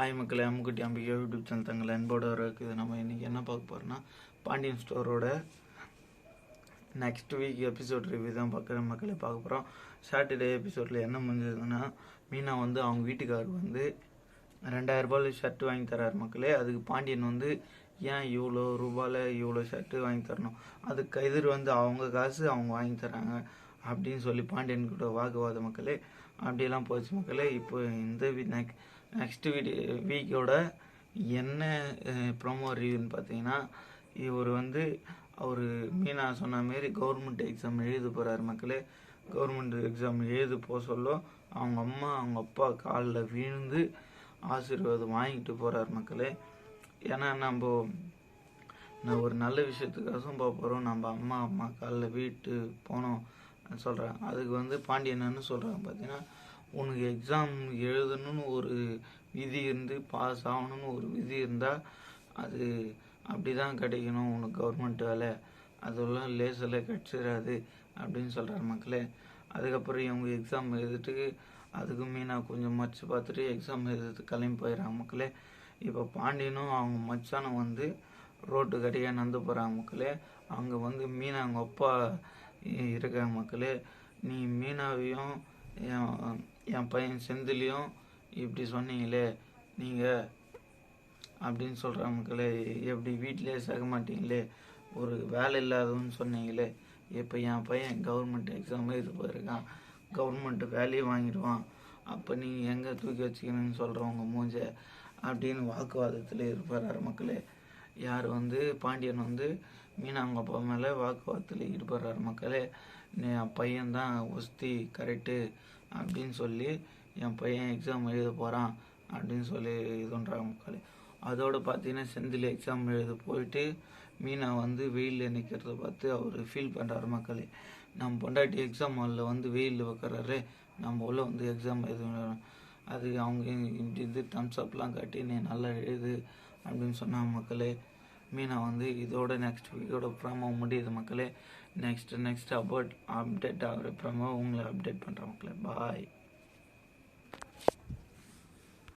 Hi மக்களே, அம்முக்குட்டி Ambika YouTube channel தங்களை அன்போடு இருக்குது. நம்ம இன்றைக்கி என்ன பார்க்க போகிறோன்னா, பாண்டியன் ஸ்டோரோட நெக்ஸ்ட் வீக் எபிசோட் ரிவ்யூ தான் மக்களே பார்க்க போகிறோம். சாட்டர்டே எபிசோடில் என்ன முடிஞ்சதுன்னா, மீனா அவங்க வீட்டுக்காரருக்கு 2000 ரூபாயில் ஷர்ட் வாங்கி தராரு மக்களே. அதுக்கு பாண்டியன் ஏன் இவ்வளோ ரூபாயில் இவ்வளோ ஷர்ட்டு வாங்கி தரணும், அதுக்கு எதிர் அவங்க காசு அவங்க வாங்கி தராங்க அப்படின்னு சொல்லி பாண்டியன் கூட வாக்குவாதம் மக்களே. அப்படியெல்லாம் போச்சு மக்களே. இப்போ இந்த நெக்ஸ்ட் வீக்கோட என்ன ப்ரோமோ ரிவ்யூன்னு பார்த்தீங்கன்னா, இவர் அவர் மீனா சொன்ன மாரி கவர்மெண்ட் எக்ஸாம் எழுத போகிறாரு மக்களே. கவர்மெண்ட் எக்ஸாம் எழுத போக சொல்ல அவங்க அம்மா அவங்க அப்பா காலில் விழுந்து ஆசீர்வாதம் வாங்கிட்டு போகிறார் மக்களே. ஏன்னா நான் ஒரு நல்ல விஷயத்துக்காக போக போகிறோம், நம்ம அம்மா காலில் வீட்டு போனோம் சொல்கிறேன். அதுக்கு பாண்டியன் என்ன சொல்கிறாங்க பார்த்தீங்கன்னா, உனக்கு எக்ஸாம் எழுதணும்னு ஒரு விதி பாஸ் ஆகணும்னு ஒரு விதி இருந்தால் அது அப்படி தான் கிடைக்கணும் உனக்கு கவர்மெண்ட் வேலை, அதெல்லாம் லேசில் கிடச்சிடாது அப்படின்னு சொல்கிறார் மக்களே. அதுக்கப்புறம் இவங்க எக்ஸாம் எழுதிட்டு அதுக்கு மீனா கொஞ்சம் மச்சு பார்த்துட்டு எக்ஸாம் எழுதிட்டு கிளம்பி போயிடறாங்க மக்களே. இப்போ பாண்டியனும் அவங்க மச்சானும் ரோட்டு கடையாக நடந்து போகிறாங்க மக்களே. அங்கே மீனா அவங்க அப்பா இருக்காங்க மக்களே. நீ மீனாவையும் என் பையன் செந்திலையும் இப்படி சொன்னீங்களே நீங்கள் அப்படின்னு சொல்கிறாங்க மக்களே. எப்படி வீட்டிலே சேர்க்க மாட்டீங்களே, ஒரு வேலை இல்லாதவன்னு சொன்னீங்களே, இப்போ என் பையன் கவர்மெண்ட் எக்ஸாம் எழுத போயிருக்கான், கவர்மெண்ட் வேலையை வாங்கிடுவான், அப்போ நீங்கள் எங்கே தூக்கி வச்சுக்கணும்னு சொல்கிறவங்க மூஞ்ச அப்படின்னு வாக்குவாதத்தில் இருப்பார் மக்களே. யார் பாண்டியன் மீனா அவங்க அப்பா மேலே வாக்குவாதத்தில் ஈடுபடுறாரு மக்களே. என் பையன்தான் ஒஸ்தி கரெக்டு அப்படின்னு சொல்லி என் பையன் எக்ஸாம் எழுத போகிறான் அப்படின்னு சொல்லி இதுன்றாங்க மக்களே. அதோடு பார்த்தீங்கன்னா, செந்தில் எக்ஸாம் எழுத போயிட்டு மீனா வெயிலில் நிற்கிறத பார்த்து அவர் ஃபீல் பண்ணுறாரு மக்களே. நம்ம பொண்டாட்டி எக்ஸாம் ஹாலில் வெயிலில் வைக்கிறாரு, நம்ம உள்ள எக்ஸாம் எழுத, அது அவங்க இப்படி தம்ஸ் அப்லாம் காட்டி நீ நல்லா எழுது அப்படின்னு சொன்னாங்க மக்களே. மீனா இதோட நெக்ஸ்ட் வீக்கோட ப்ரோமோ முடியுது மக்களே. நெக்ஸ்ட் அப்டேட் ஆகிற ப்ரோமோ உங்களை அப்டேட் பண்ணுறேன் மக்களே. பாய்.